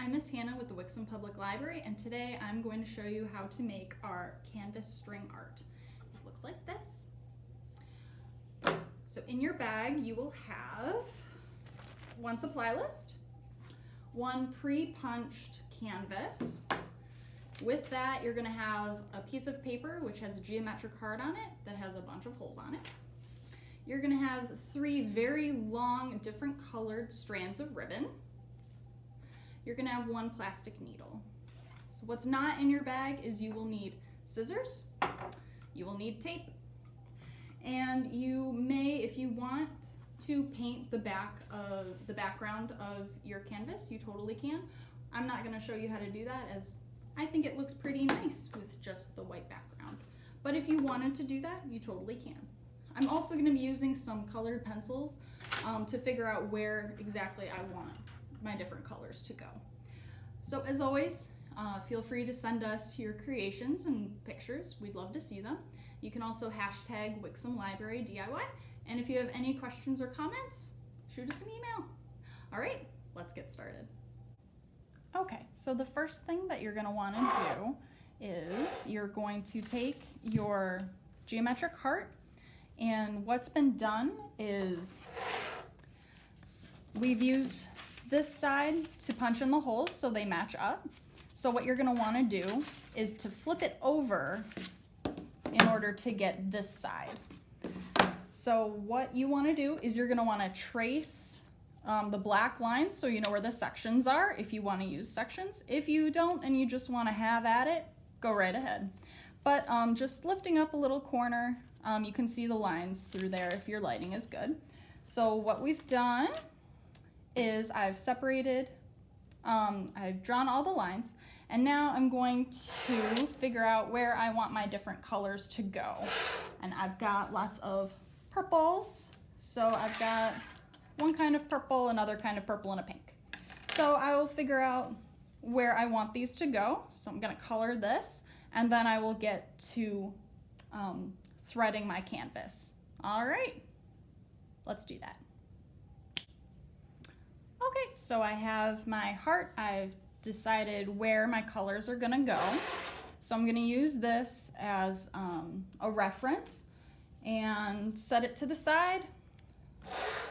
I'm Miss Hannah with the Wixom Public Library, and today I'm going to show you how to make our canvas string art. It looks like this. So in your bag you will have one supply list, one pre-punched canvas. With that you're going to have a piece of paper which has a geometric card on it that has a bunch of holes on it. You're going to have 3 very long different colored strands of ribbon. You're going to have 1 plastic needle. So what's not in your bag is you will need scissors, you will need tape, and you may, if you want to paint the background of your canvas, you totally can. I'm not going to show you how to do that as I think it looks pretty nice with just the white background. But if you wanted to do that, you totally can. I'm also going to be using some colored pencils to figure out where exactly I want my different colors to go. So as always, feel free to send us your creations and pictures. We'd love to see them. You can also hashtag Wixom Library DIY, and if you have any questions or comments, shoot us an email. All right, let's get started. Okay, so the first thing that you're going to want to do is you're going to take your geometric heart, and what's been done is we've used this side to punch in the holes so they match up. So what you're going to want to do is to flip it over in order to get this side. So what you want to do is you're going to want to trace the black lines so you know where the sections are if you want to use sections. If you don't and you just want to have at it, go right ahead. But just lifting up a little corner, you can see the lines through there if your lighting is good. So what we've done is I've separated, I've drawn all the lines, and now I'm going to figure out where I want my different colors to go. And I've got lots of purples, so I've got one kind of purple, another kind of purple, and a pink. So I will figure out where I want these to go. So I'm going to color this, and then I will get to threading my canvas. All right, let's do that. Okay, so I have my heart. I've decided where my colors are gonna go. So I'm gonna use this as a reference and set it to the side.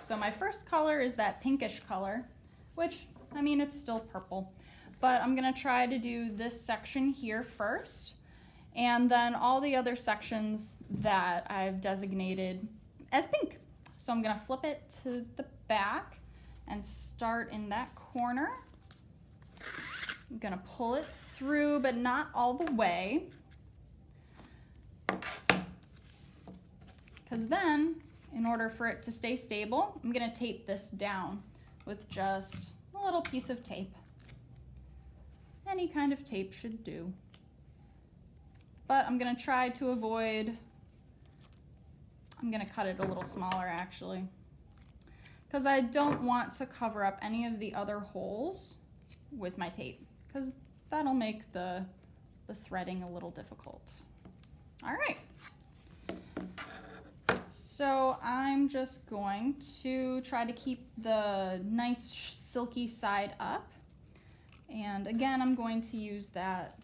So my first color is that pinkish color, which, I mean, it's still purple, but I'm gonna try to do this section here first, and then all the other sections that I've designated as pink. So I'm gonna flip it to the back and start in that corner. I'm gonna pull it through, but not all the way, because then, in order for it to stay stable, I'm gonna tape this down with just a little piece of tape. Any kind of tape should do. But I'm gonna try to avoid, I'm gonna cut it a little smaller actually, because I don't want to cover up any of the other holes with my tape, because that'll make the threading a little difficult. All right. So I'm just going to try to keep the nice silky side up. And again, I'm going to use that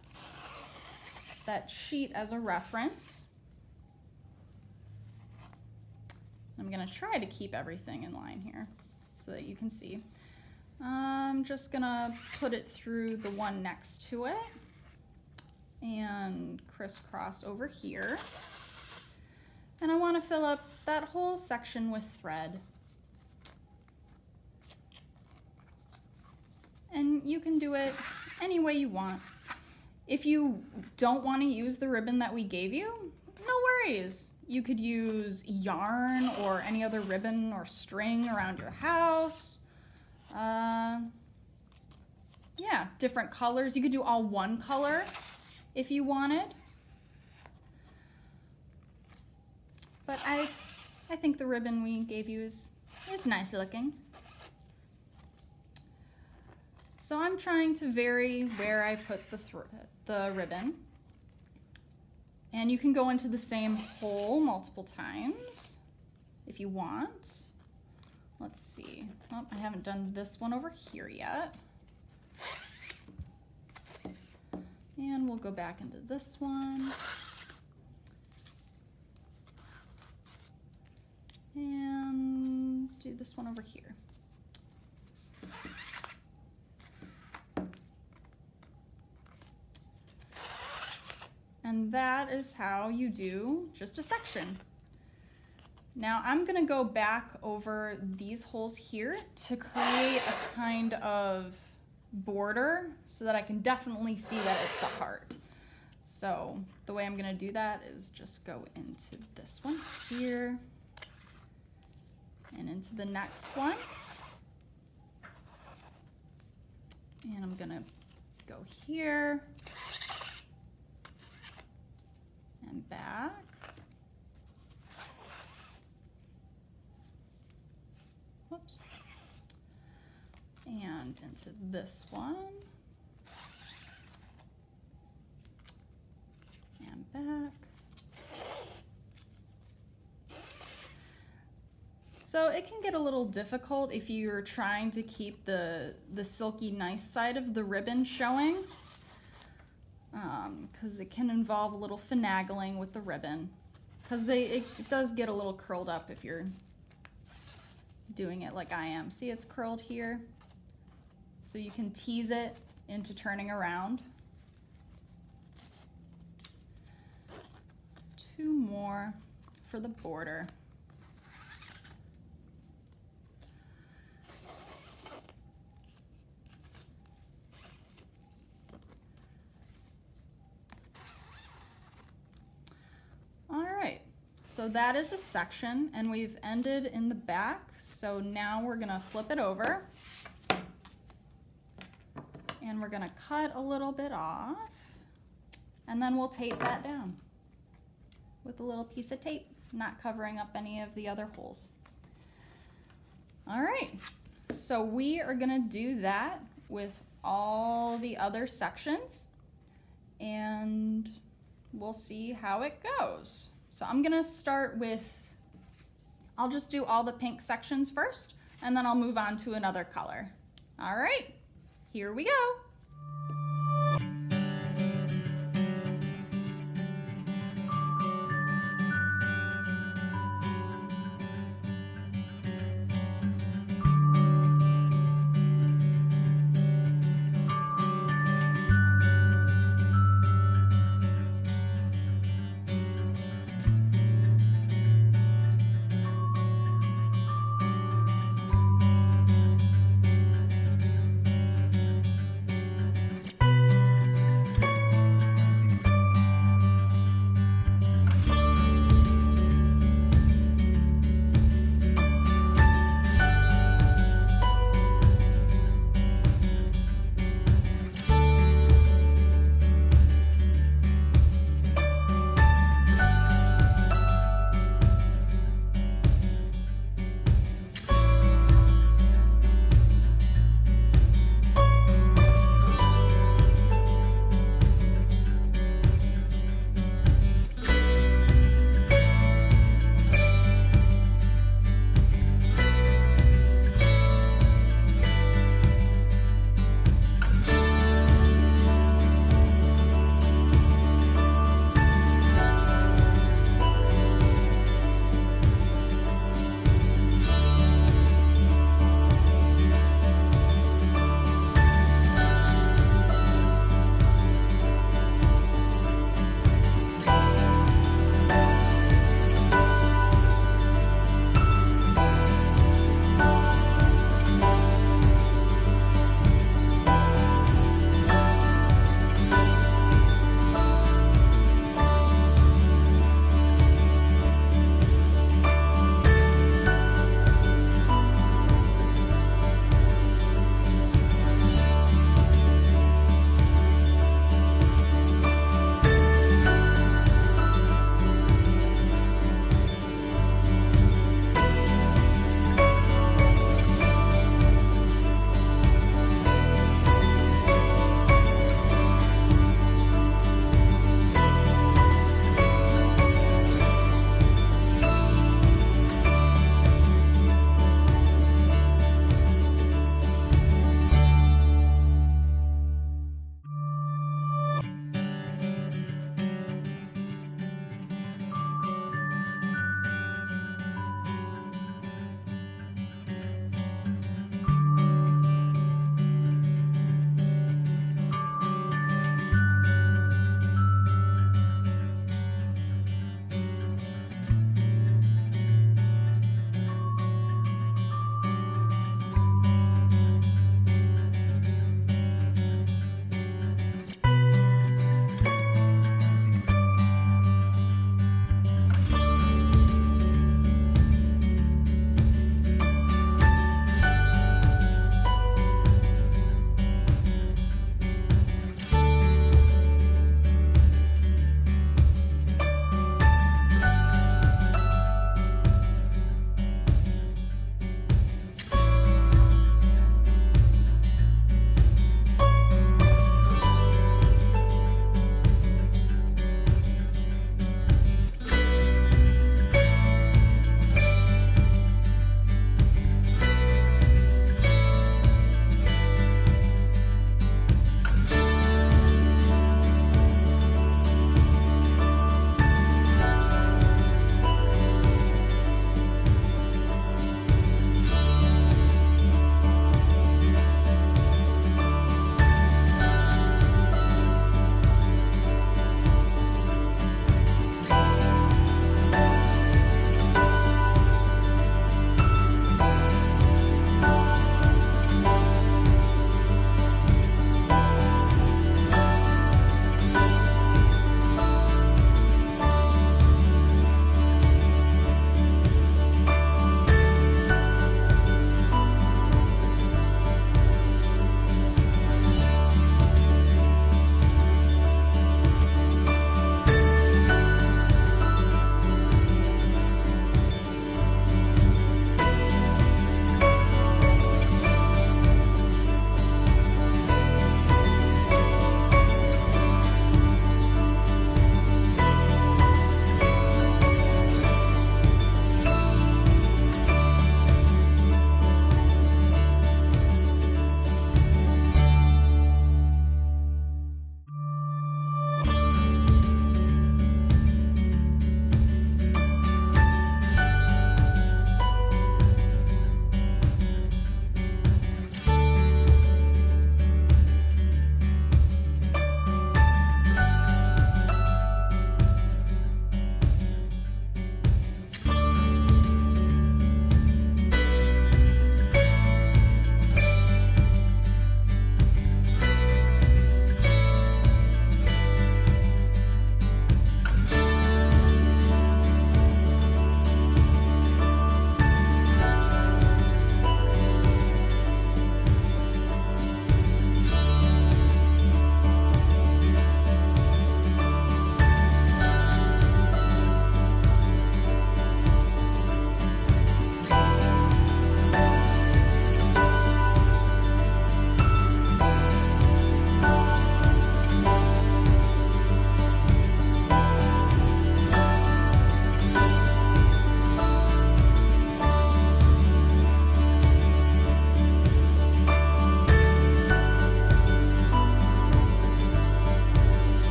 sheet as a reference. I'm gonna try to keep everything in line here so that you can see. I'm just gonna put it through the one next to it and crisscross over here. And I wanna fill up that whole section with thread. And you can do it any way you want. If you don't wanna use the ribbon that we gave you, no worries. You could use yarn or any other ribbon or string around your house. Yeah, different colors. You could do all one color if you wanted. But I think the ribbon we gave you is nice looking. So I'm trying to vary where I put the ribbon. And you can go into the same hole multiple times if you want. Let's see. Oh, I haven't done this one over here yet. And we'll go back into this one. And do this one over here. And that is how you do just a section. Now I'm gonna go back over these holes here to create a kind of border so that I can definitely see that it's a heart. So the way I'm gonna do that is just go into this one here and into the next one. And I'm gonna go here and back. Whoops. And into this one. And back. So it can get a little difficult if you're trying to keep the silky nice side of the ribbon showing, because it can involve a little finagling with the ribbon, because it does get a little curled up if you're doing it like I am. See, it's curled here, so you can tease it into turning around. 2 more for the border. All right, so that is a section, and we've ended in the back. So now we're gonna flip it over, and we're gonna cut a little bit off, and then we'll tape that down with a little piece of tape, not covering up any of the other holes. All right, so we are gonna do that with all the other sections, and we'll see how it goes. So I'm gonna start with, I'll just do all the pink sections first, and then I'll move on to another color. All right, here we go.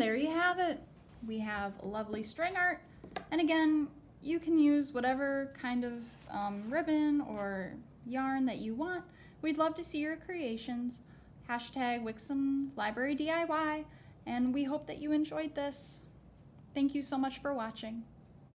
there you have it. We have lovely string art. And again, you can use whatever kind of ribbon or yarn that you want. We'd love to see your creations. Hashtag Wixom Library DIY. And we hope that you enjoyed this. Thank you so much for watching.